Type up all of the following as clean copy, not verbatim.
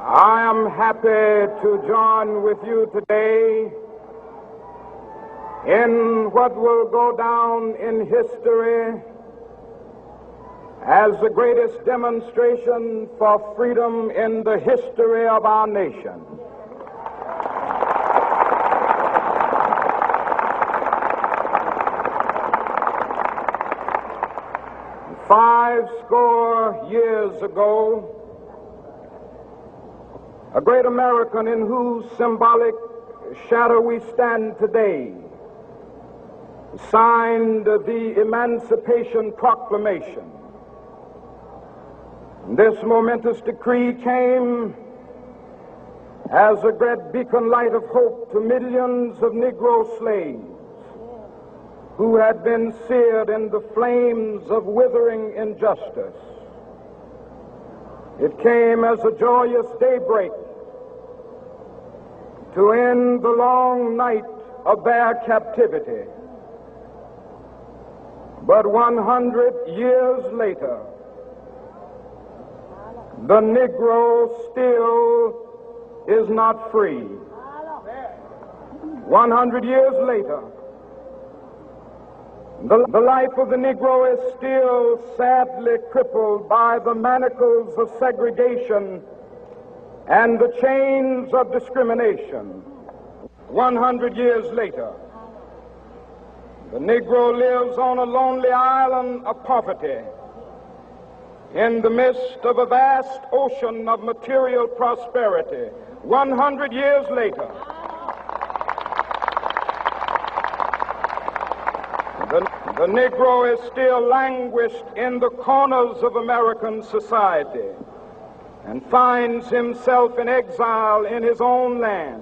I am happy to join with you today in what will go down in history as the greatest demonstration for freedom in the history of our nation. Five score years ago, a great American in whose symbolic shadow we stand today signed the Emancipation Proclamation. This momentous decree came as a great beacon light of hope to millions of Negro slaves who had been seared in the flames of withering injustice. It came as a joyous daybreak to end the long night of their captivity. But 100 years later, the Negro still is not free. 100 years later, the life of the Negro is still sadly crippled by the manacles of segregation and the chains of discrimination. 100 years later, the Negro lives on a lonely island of poverty in the midst of a vast ocean of material prosperity. 100 years later, the Negro is still languished in the corners of American society and finds himself in exile in his own land.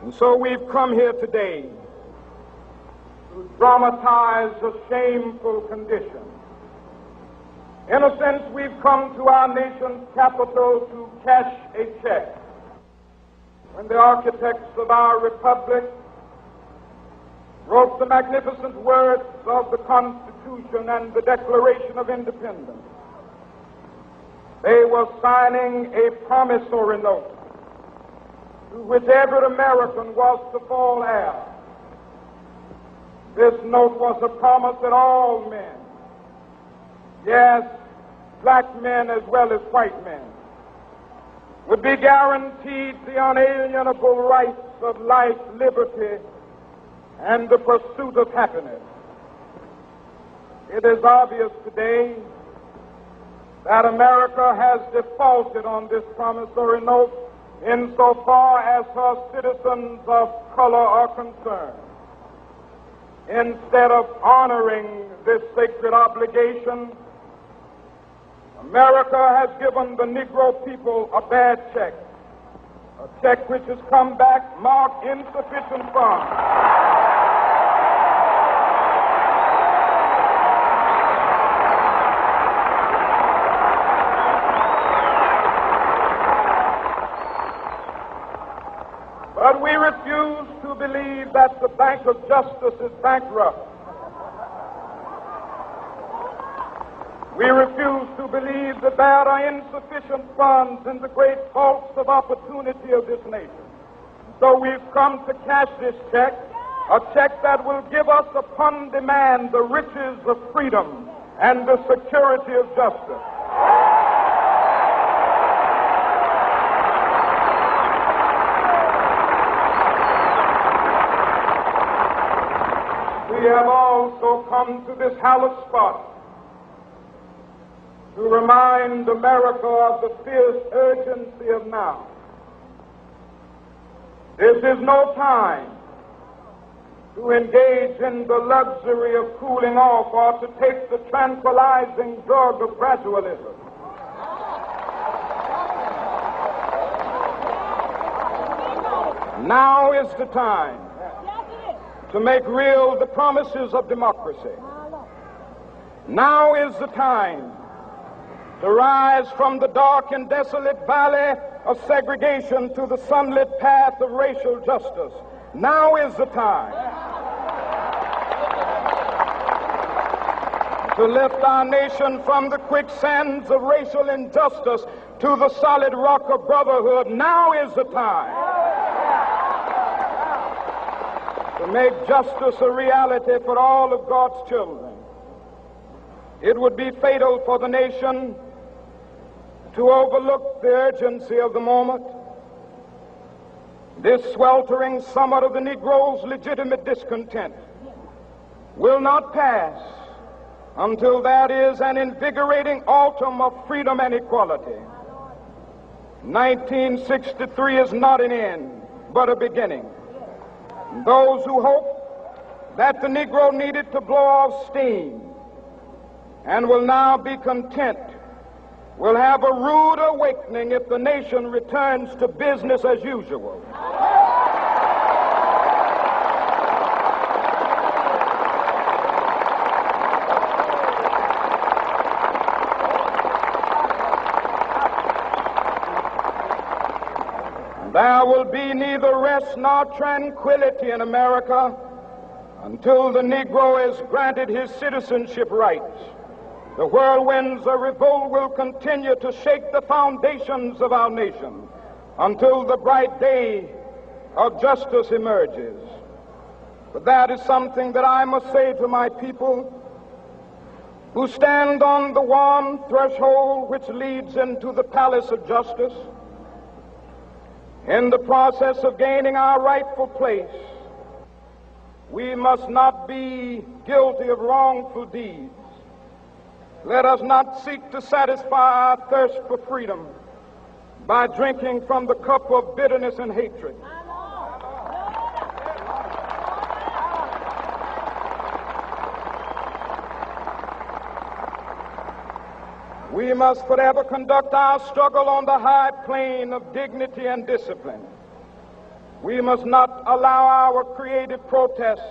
And so we've come here today to dramatize a shameful condition. In a sense, we've come to our nation's capital to cash a check. When the architects of our republic wrote the magnificent words of the Constitution and the Declaration of Independence, they were signing a promissory note to which every American was to fall heir. This note was a promise that all men, yes, black men as well as white men, would be guaranteed the unalienable rights of life, liberty, and the pursuit of happiness. It is obvious today that America has defaulted on this promissory note insofar as her citizens of color are concerned. Instead of honoring this sacred obligation, America has given the Negro people a bad check, a check which has come back marked insufficient funds. But we refuse to believe that the Bank of Justice is bankrupt. We refuse to believe that there are insufficient funds in the great vaults of opportunity of this nation. So we've come to cash this check, a check that will give us upon demand the riches of freedom and the security of justice. We have also come to this hallowed spot to remind America of the fierce urgency of now. This is no time to engage in the luxury of cooling off or to take the tranquilizing drug of gradualism. Now is the time to make real the promises of democracy. Now is the time to rise from the dark and desolate valley of segregation to the sunlit path of racial justice. Now is the time to lift our nation from the quicksands of racial injustice to the solid rock of brotherhood, now is the time to make justice a reality for all of God's children. It would be fatal for the nation to overlook the urgency of the moment. This sweltering summer of the Negro's legitimate discontent will not pass until there is an invigorating autumn of freedom and equality. 1963 is not an end, but a beginning. Those who hope that the Negro needed to blow off steam and will now be content will have a rude awakening if the nation returns to business as usual. There will be neither rest nor tranquility in America until the Negro is granted his citizenship rights. The whirlwinds of revolt will continue to shake the foundations of our nation until the bright day of justice emerges. But that is something that I must say to my people who stand on the warm threshold which leads into the palace of justice. In the process of gaining our rightful place, we must not be guilty of wrongful deeds. Let us not seek to satisfy our thirst for freedom by drinking from the cup of bitterness and hatred. We must forever conduct our struggle on the high plane of dignity and discipline. We must not allow our creative protest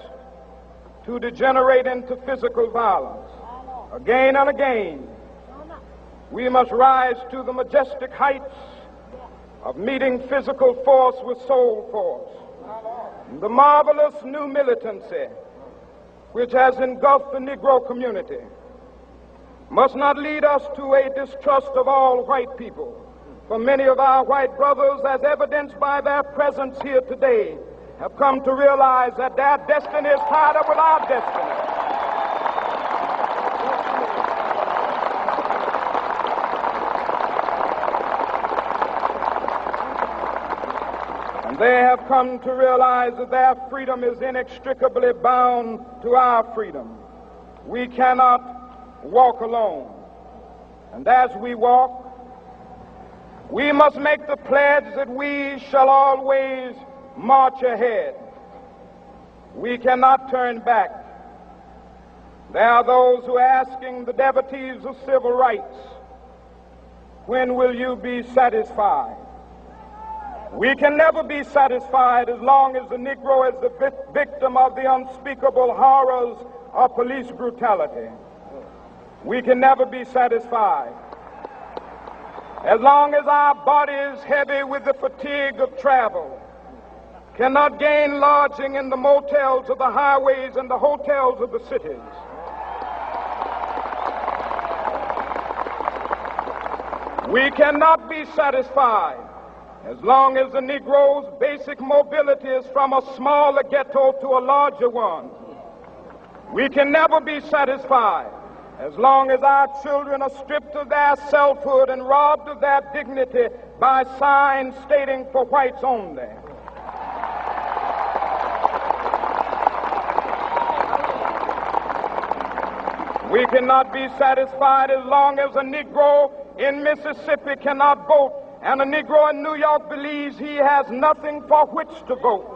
to degenerate into physical violence. Again and again, we must rise to the majestic heights of meeting physical force with soul force. The marvelous new militancy which has engulfed the Negro community must not lead us to a distrust of all white people. For many of our white brothers, as evidenced by their presence here today, have come to realize that their destiny is tied up with our destiny. And they have come to realize that their freedom is inextricably bound to our freedom. We cannot walk alone. And as we walk, we must make the pledge that we shall always march ahead. We cannot turn back. There are those who are asking the devotees of civil rights, when will you be satisfied? We can never be satisfied as long as the Negro is the victim of the unspeakable horrors of police brutality. We can never be satisfied as long as our body is heavy with the fatigue of travel, cannot gain lodging in the motels of the highways and the hotels of the cities. We cannot be satisfied as long as the Negro's basic mobility is from a smaller ghetto to a larger one. We can never be satisfied as long as our children are stripped of their selfhood and robbed of their dignity by signs stating for whites only. We cannot be satisfied as long as a Negro in Mississippi cannot vote and a Negro in New York believes he has nothing for which to vote.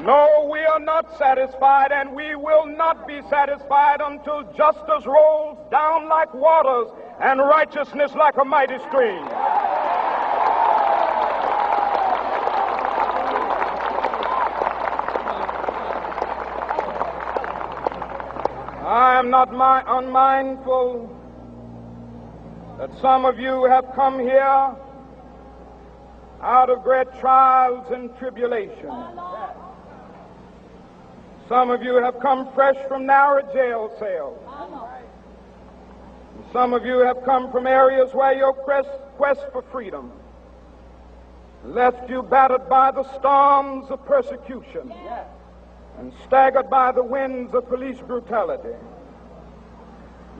No, we are not satisfied, and we will not be satisfied until justice rolls down like waters and righteousness like a mighty stream. I am not unmindful that some of you have come here out of great trials and tribulations. Some of you have come fresh from narrow jail cells. Some of you have come from areas where your quest for freedom left you battered by the storms of persecution and staggered by the winds of police brutality.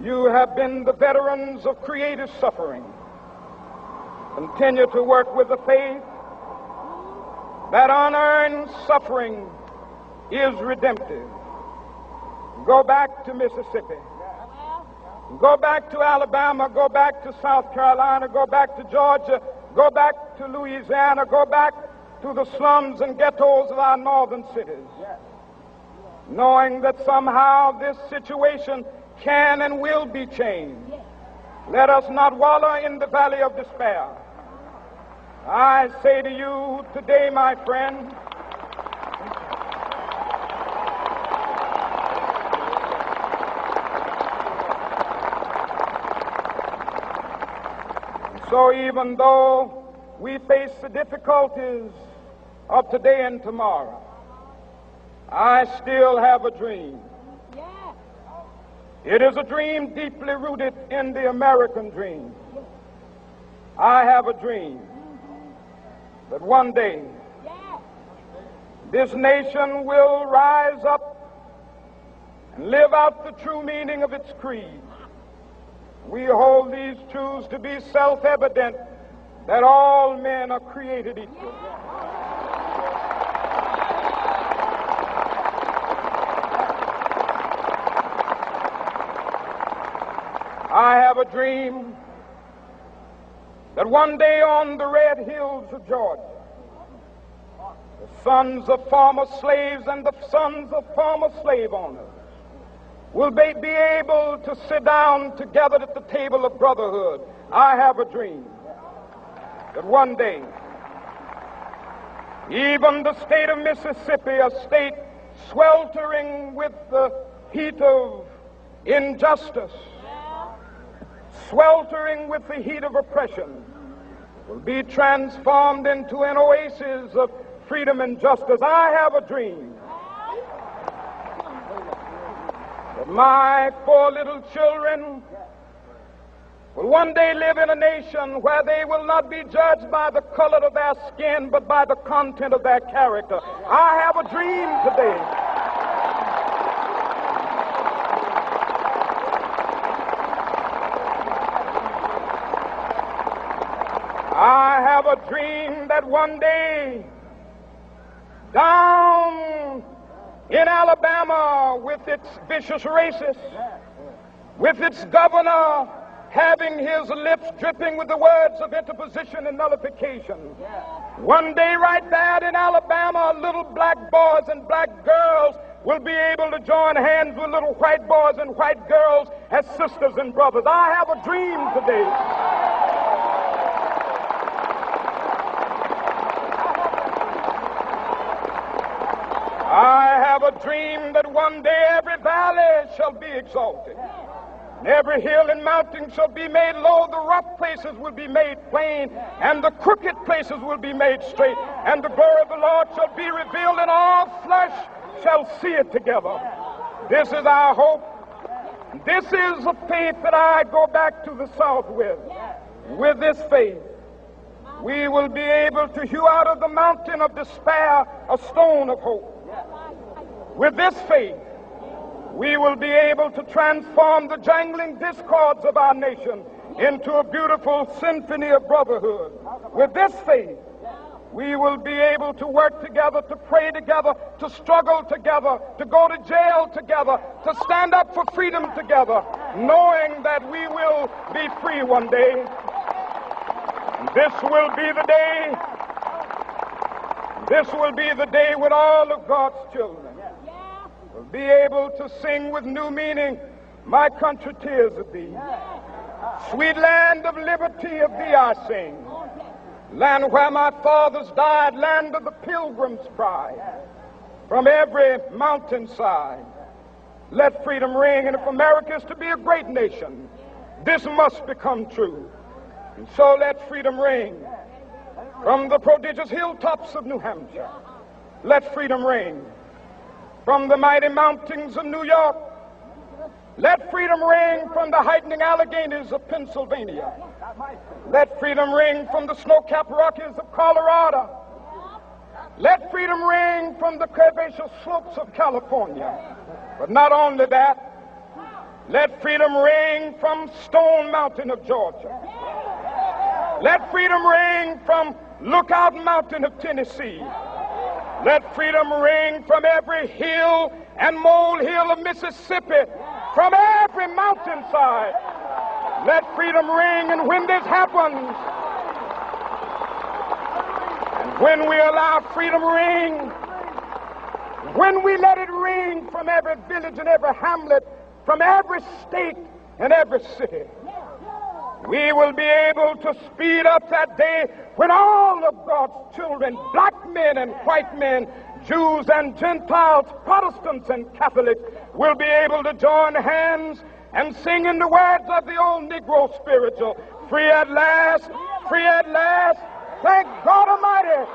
You have been the veterans of creative suffering. Continue to work with the faith that unearned suffering is redemptive. Go back to Mississippi. Go back to Alabama. Go back to South Carolina. Go back to Georgia. Go back to Louisiana. Go back to the slums and ghettos of our northern cities. Knowing that somehow this situation can and will be changed. Let us not wallow in the valley of despair. I say to you today, my friend, so even though we face the difficulties of today and tomorrow, I still have a dream. It is a dream deeply rooted in the American dream. I have a dream that one day this nation will rise up and live out the true meaning of its creed. We hold these truths to be self-evident, that all men are created equal. I have a dream that one day on the red hills of Georgia, the sons of former slaves and the sons of former slave owners will be able to sit down together at the table of brotherhood. I have a dream that one day, even the state of Mississippi, a state sweltering with the heat of injustice, sweltering with the heat of oppression, will be transformed into an oasis of freedom and justice. I have a dream that my 4 little children will one day live in a nation where they will not be judged by the color of their skin, but by the content of their character. I have a dream today. I have a dream that one day, down in Alabama, with its vicious racists, with its governor having his lips dripping with the words of interposition and nullification, one day right there in Alabama, little black boys and black girls will be able to join hands with little white boys and white girls as sisters and brothers. I have a dream today. I have a dream that one day every valley shall be exalted, and every hill and mountain shall be made low, the rough places will be made plain, and the crooked places will be made straight, and the glory of the Lord shall be revealed, and all flesh shall see it together. This is our hope. This is the faith that I go back to the South with. With this faith, we will be able to hew out of the mountain of despair a stone of hope. With this faith, we will be able to transform the jangling discords of our nation into a beautiful symphony of brotherhood. With this faith, we will be able to work together, to pray together, to struggle together, to go to jail together, to stand up for freedom together, knowing that we will be free one day. This will be the day. This will be the day when all of God's children will be able to sing with new meaning, "My country, 'tis of thee. Sweet land of liberty, of thee I sing. Land where my fathers died, land of the pilgrim's pride. From every mountainside, let freedom ring. And if America is to be a great nation, this must become true. And so let freedom ring. From the prodigious hilltops of New Hampshire, let freedom ring. from the mighty mountains of New York. Let freedom ring from the heightening Alleghenies of Pennsylvania. Let freedom ring from the snow-capped Rockies of Colorado. Let freedom ring from the curvaceous slopes of California. But not only that, let freedom ring from Stone Mountain of Georgia. Let freedom ring from Lookout Mountain of Tennessee. Let freedom ring from every hill and molehill of Mississippi, from every mountainside. Let freedom ring, and when this happens, and when we allow freedom ring, when we let it ring from every village and every hamlet, from every state and every city, we will be able to speed up that day when all of God's children, black men and white men, Jews and Gentiles, Protestants and Catholics, will be able to join hands and sing in the words of the old Negro spiritual, free at last, thank God Almighty.